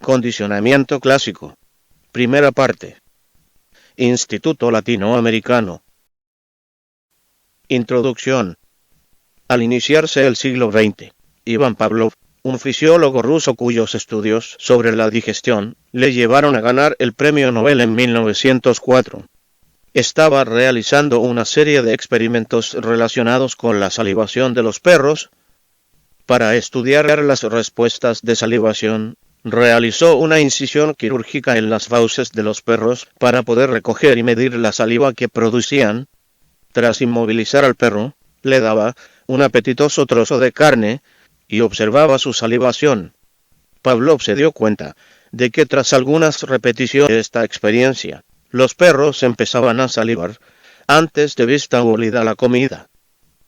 Condicionamiento clásico. Primera parte. Instituto Latinoamericano. Introducción. Al iniciarse el siglo XX, Ivan Pavlov, un fisiólogo ruso cuyos estudios sobre la digestión le llevaron a ganar el premio Nobel en 1904, estaba realizando una serie de experimentos relacionados con la salivación de los perros. Para estudiar las respuestas de salivación, realizó una incisión quirúrgica en las fauces de los perros para poder recoger y medir la saliva que producían. Tras inmovilizar al perro, le daba un apetitoso trozo de carne y observaba su salivación. Pavlov se dio cuenta de que tras algunas repeticiones de esta experiencia, los perros empezaban a salivar antes de vista olida la comida.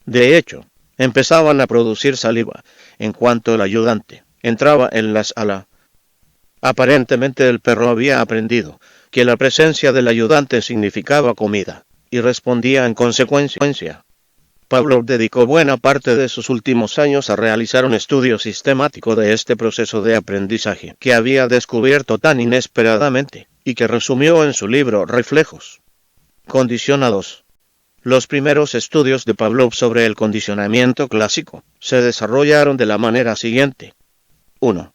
De hecho, empezaban a producir saliva en cuanto el ayudante entraba en la sala. Aparentemente el perro había aprendido que la presencia del ayudante significaba comida, y respondía en consecuencia. Pavlov dedicó buena parte de sus últimos años a realizar un estudio sistemático de este proceso de aprendizaje que había descubierto tan inesperadamente, y que resumió en su libro Reflejos condicionados. Los primeros estudios de Pavlov sobre el condicionamiento clásico se desarrollaron de la manera siguiente. 1.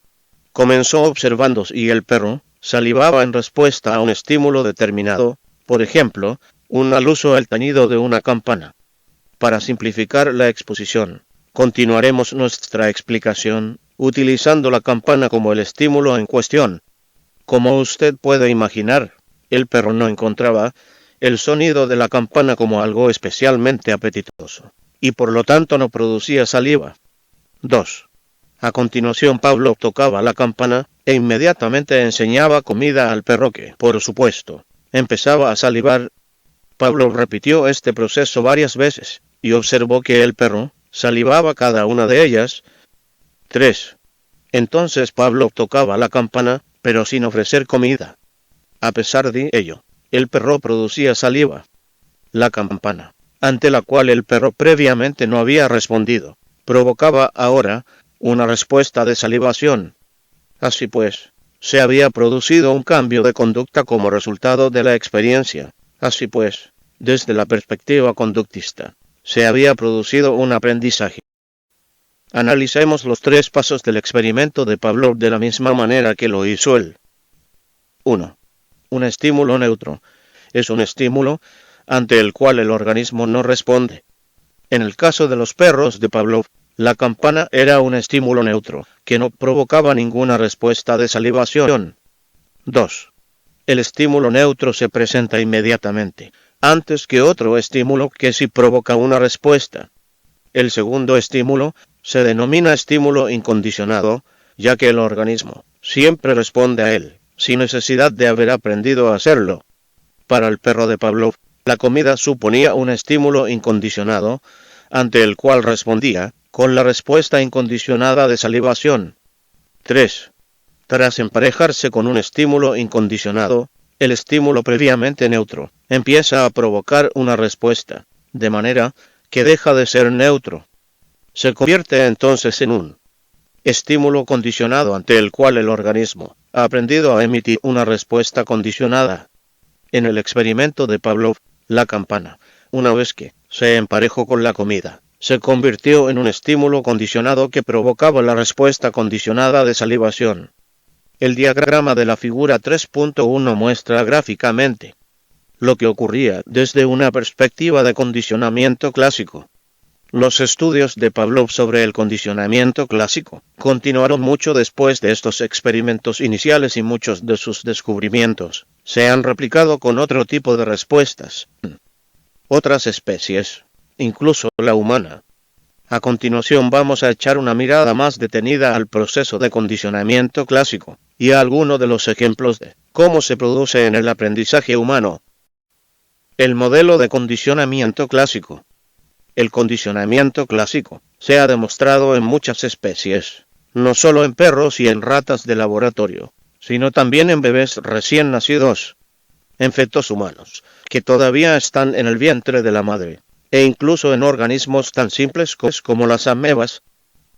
Comenzó observando si el perro salivaba en respuesta a un estímulo determinado, por ejemplo, al uso el tañido de una campana. Para simplificar la exposición, continuaremos nuestra explicación utilizando la campana como el estímulo en cuestión. Como usted puede imaginar, el perro no encontraba el sonido de la campana como algo especialmente apetitoso, y por lo tanto no producía saliva. 2. A continuación Pavlov tocaba la campana e inmediatamente enseñaba comida al perro que, por supuesto, empezaba a salivar. Pavlov repitió este proceso varias veces y observó que el perro salivaba cada una de ellas. 3. Entonces Pavlov tocaba la campana, pero sin ofrecer comida. A pesar de ello, el perro producía saliva. La campana, ante la cual el perro previamente no había respondido, provocaba ahora una respuesta de salivación. Así pues, se había producido un cambio de conducta como resultado de la experiencia. Así pues, desde la perspectiva conductista, se había producido un aprendizaje. Analicemos los 3 pasos del experimento de Pavlov de la misma manera que lo hizo él. 1. Un estímulo neutro es un estímulo ante el cual el organismo no responde. En el caso de los perros de Pavlov, la campana era un estímulo neutro, que no provocaba ninguna respuesta de salivación. 2. El estímulo neutro se presenta inmediatamente, antes que otro estímulo que sí provoca una respuesta. El segundo estímulo se denomina estímulo incondicionado, ya que el organismo siempre responde a él, sin necesidad de haber aprendido a hacerlo. Para el perro de Pavlov, la comida suponía un estímulo incondicionado, ante el cual respondía con la respuesta incondicionada de salivación. 3. Tras emparejarse con un estímulo incondicionado, el estímulo previamente neutro empieza a provocar una respuesta, de manera que deja de ser neutro. Se convierte entonces en un estímulo condicionado ante el cual el organismo ha aprendido a emitir una respuesta condicionada. En el experimento de Pavlov, la campana, una vez que se emparejó con la comida, se convirtió en un estímulo condicionado que provocaba la respuesta condicionada de salivación. El diagrama de la figura 3.1 muestra gráficamente lo que ocurría desde una perspectiva de condicionamiento clásico. Los estudios de Pavlov sobre el condicionamiento clásico continuaron mucho después de estos experimentos iniciales y muchos de sus descubrimientos se han replicado con otro tipo de respuestas. Otras especies, incluso la humana. A continuación vamos a echar una mirada más detenida al proceso de condicionamiento clásico y a algunos de los ejemplos de cómo se produce en el aprendizaje humano. El modelo de condicionamiento clásico. El condicionamiento clásico se ha demostrado en muchas especies, no solo en perros y en ratas de laboratorio, sino también en bebés recién nacidos, en fetos humanos, que todavía están en el vientre de la madre, e incluso en organismos tan simples como las amebas.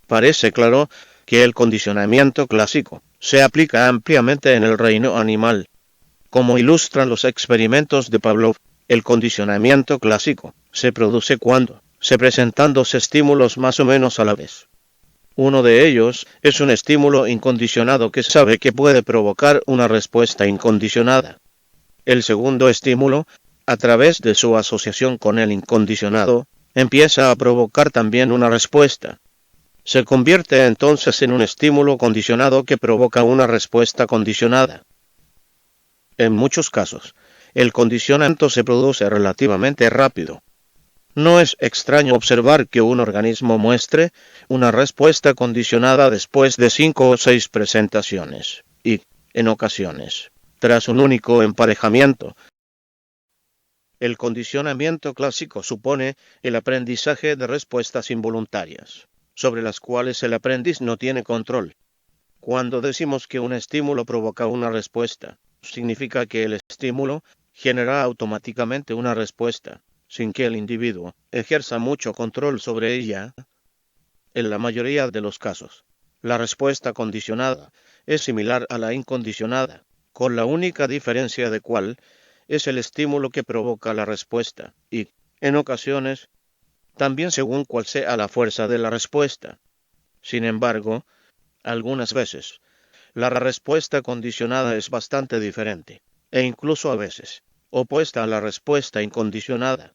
Parece claro que el condicionamiento clásico se aplica ampliamente en el reino animal. Como ilustran los experimentos de Pavlov, el condicionamiento clásico se produce cuando se presentan dos estímulos más o menos a la vez. Uno de ellos es un estímulo incondicionado que sabe que puede provocar una respuesta incondicionada. El segundo estímulo, a través de su asociación con el incondicionado, empieza a provocar también una respuesta. Se convierte entonces en un estímulo condicionado que provoca una respuesta condicionada. En muchos casos, el condicionamiento se produce relativamente rápido. No es extraño observar que un organismo muestre una respuesta condicionada después de 5 o 6 presentaciones, y, en ocasiones, tras un único emparejamiento. El condicionamiento clásico supone el aprendizaje de respuestas involuntarias, sobre las cuales el aprendiz no tiene control. Cuando decimos que un estímulo provoca una respuesta, significa que el estímulo genera automáticamente una respuesta, sin que el individuo ejerza mucho control sobre ella. En la mayoría de los casos, la respuesta condicionada es similar a la incondicionada, con la única diferencia de cuál es el estímulo que provoca la respuesta, y, en ocasiones, también según cuál sea la fuerza de la respuesta. Sin embargo, algunas veces, la respuesta condicionada es bastante diferente, e incluso a veces, opuesta a la respuesta incondicionada.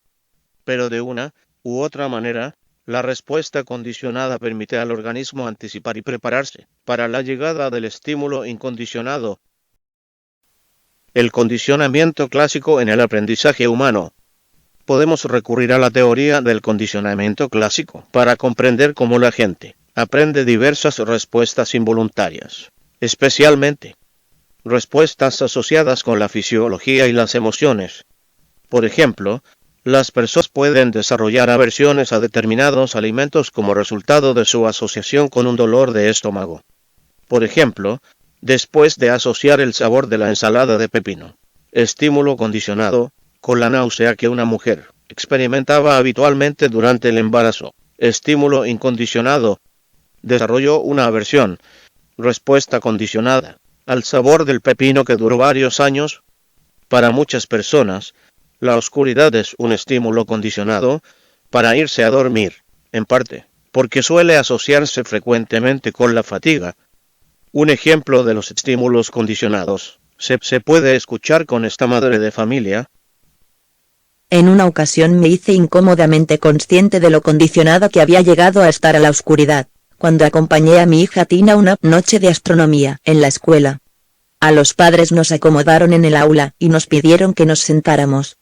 Pero de una u otra manera, la respuesta condicionada permite al organismo anticipar y prepararse para la llegada del estímulo incondicionado. El condicionamiento clásico en el aprendizaje humano. Podemos recurrir a la teoría del condicionamiento clásico para comprender cómo la gente aprende diversas respuestas involuntarias, especialmente respuestas asociadas con la fisiología y las emociones. Por ejemplo, las personas pueden desarrollar aversiones a determinados alimentos como resultado de su asociación con un dolor de estómago. Por ejemplo, después de asociar el sabor de la ensalada de pepino, estímulo condicionado, con la náusea que una mujer experimentaba habitualmente durante el embarazo, estímulo incondicionado, desarrolló una aversión, respuesta condicionada, al sabor del pepino que duró varios años. Para muchas personas, la oscuridad es un estímulo condicionado para irse a dormir, en parte, porque suele asociarse frecuentemente con la fatiga. Un ejemplo de los estímulos condicionados se puede escuchar con esta madre de familia. En una ocasión me hice incómodamente consciente de lo condicionado que había llegado a estar a la oscuridad, cuando acompañé a mi hija Tina una noche de astronomía en la escuela. A los padres nos acomodaron en el aula y nos pidieron que nos sentáramos.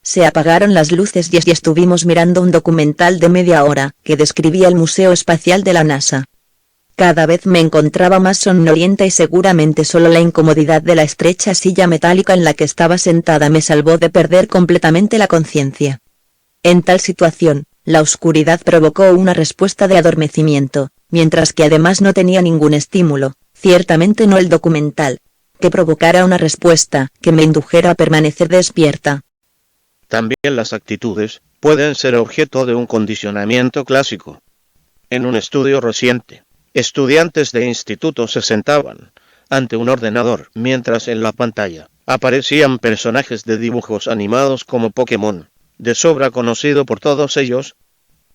Se apagaron las luces y estuvimos mirando un documental de media hora que describía el Museo Espacial de la NASA. Cada vez me encontraba más somnolienta y seguramente solo la incomodidad de la estrecha silla metálica en la que estaba sentada me salvó de perder completamente la conciencia. En tal situación, la oscuridad provocó una respuesta de adormecimiento, mientras que además no tenía ningún estímulo, ciertamente no el documental, que provocara una respuesta que me indujera a permanecer despierta. También las actitudes pueden ser objeto de un condicionamiento clásico. En un estudio reciente, estudiantes de instituto se sentaban ante un ordenador mientras en la pantalla aparecían personajes de dibujos animados como Pokémon, de sobra conocido por todos ellos.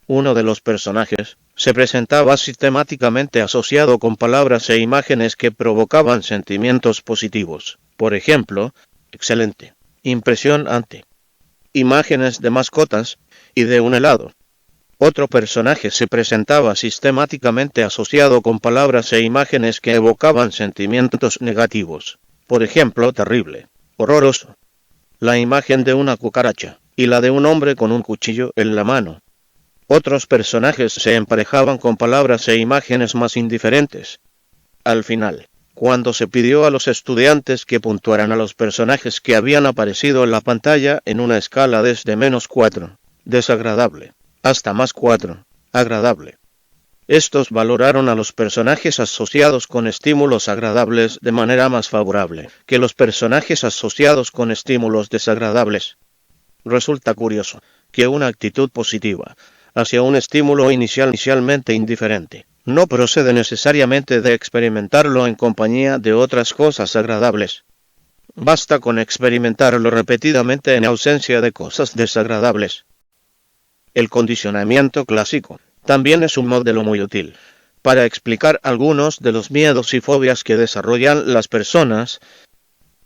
Uno de los personajes se presentaba sistemáticamente asociado con palabras e imágenes que provocaban sentimientos positivos. Por ejemplo, excelente, impresionante, imágenes de mascotas y de un helado. Otro personaje se presentaba sistemáticamente asociado con palabras e imágenes que evocaban sentimientos negativos. Por ejemplo, terrible, horroroso. La imagen de una cucaracha y la de un hombre con un cuchillo en la mano. Otros personajes se emparejaban con palabras e imágenes más indiferentes. Al final, cuando se pidió a los estudiantes que puntuaran a los personajes que habían aparecido en la pantalla en una escala desde -4, desagradable, hasta +4, agradable. Estos valoraron a los personajes asociados con estímulos agradables de manera más favorable que los personajes asociados con estímulos desagradables. Resulta curioso que una actitud positiva hacia un estímulo inicialmente indiferente no procede necesariamente de experimentarlo en compañía de otras cosas agradables. Basta con experimentarlo repetidamente en ausencia de cosas desagradables. El condicionamiento clásico también es un modelo muy útil para explicar algunos de los miedos y fobias que desarrollan las personas.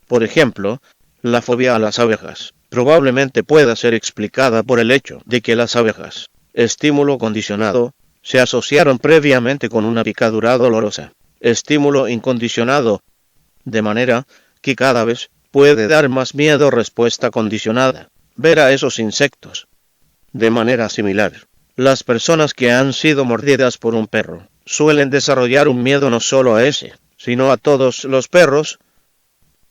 Por ejemplo, la fobia a las abejas probablemente pueda ser explicada por el hecho de que las abejas, estímulo condicionado, se asociaron previamente con una picadura dolorosa, estímulo incondicionado, de manera que cada vez puede dar más miedo respuesta condicionada, ver a esos insectos. De manera similar, las personas que han sido mordidas por un perro suelen desarrollar un miedo no solo a ese, sino a todos los perros.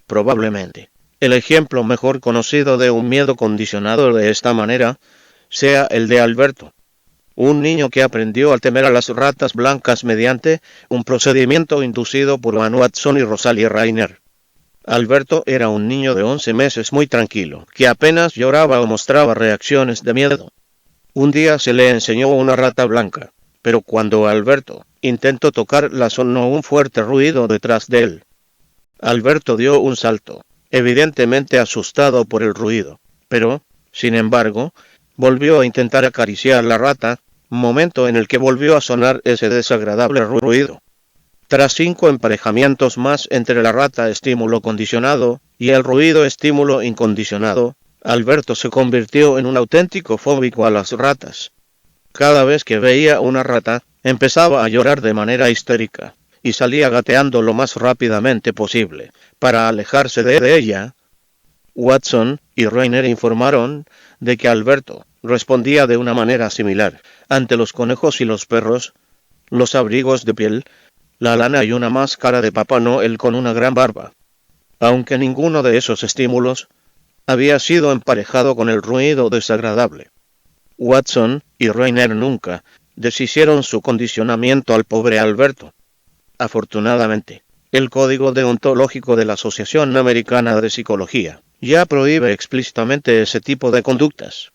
Probablemente, el ejemplo mejor conocido de un miedo condicionado de esta manera sea el de Alberto, un niño que aprendió a temer a las ratas blancas mediante un procedimiento inducido por Van Watson y Rosalie Rainer. Alberto era un niño de 11 meses muy tranquilo, que apenas lloraba o mostraba reacciones de miedo. Un día se le enseñó una rata blanca, pero cuando Alberto intentó tocarla sonó un fuerte ruido detrás de él. Alberto dio un salto, evidentemente asustado por el ruido, pero, sin embargo, volvió a intentar acariciar la rata, momento en el que volvió a sonar ese desagradable ruido. Tras 5 emparejamientos más entre la rata estímulo condicionado y el ruido estímulo incondicionado, Alberto se convirtió en un auténtico fóbico a las ratas. Cada vez que veía una rata, empezaba a llorar de manera histérica, y salía gateando lo más rápidamente posible, para alejarse de ella. Watson y Rainer informaron de que Alberto respondía de una manera similar ante los conejos y los perros, los abrigos de piel, la lana y una máscara de Papá Noel con una gran barba. Aunque ninguno de esos estímulos había sido emparejado con el ruido desagradable. Watson y Rainer nunca deshicieron su condicionamiento al pobre Alberto. Afortunadamente, el Código Deontológico de la Asociación Americana de Psicología ya prohíbe explícitamente ese tipo de conductas.